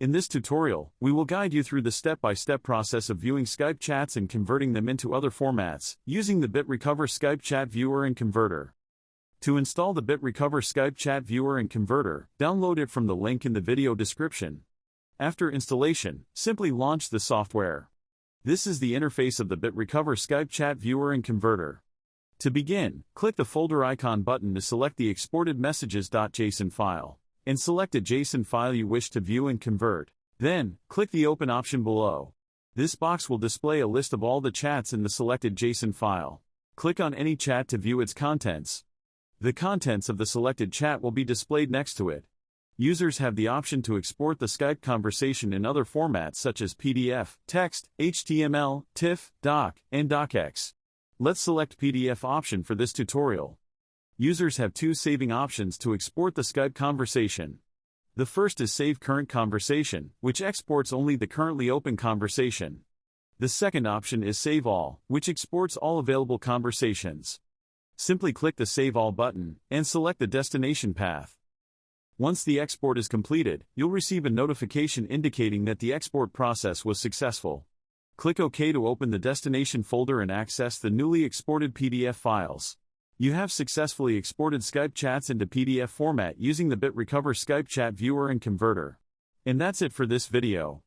In this tutorial, we will guide you through the step-by-step process of viewing Skype chats and converting them into other formats, using the BitRecover Skype Chat Viewer and Converter. To install the BitRecover Skype Chat Viewer and Converter, download it from the link in the video description. After installation, simply launch the software. This is the interface of the BitRecover Skype Chat Viewer and Converter. To begin, click the folder icon button to select the exported messages.json file, and select a JSON file you wish to view and convert. Then, click the Open option below. This box will display a list of all the chats in the selected JSON file. Click on any chat to view its contents. The contents of the selected chat will be displayed next to it. Users have the option to export the Skype conversation in other formats such as PDF, text, HTML, TIFF, doc, and docx. Let's select PDF option for this tutorial. Users have two saving options to export the Skype conversation. The first is Save Current Conversation, which exports only the currently open conversation. The second option is Save All, which exports all available conversations. Simply click the Save All button, and select the destination path. Once the export is completed, you'll receive a notification indicating that the export process was successful. Click OK to open the destination folder and access the newly exported PDF files. You have successfully exported Skype chats into PDF format using the BitRecover Skype Chat Viewer and Converter. And that's it for this video.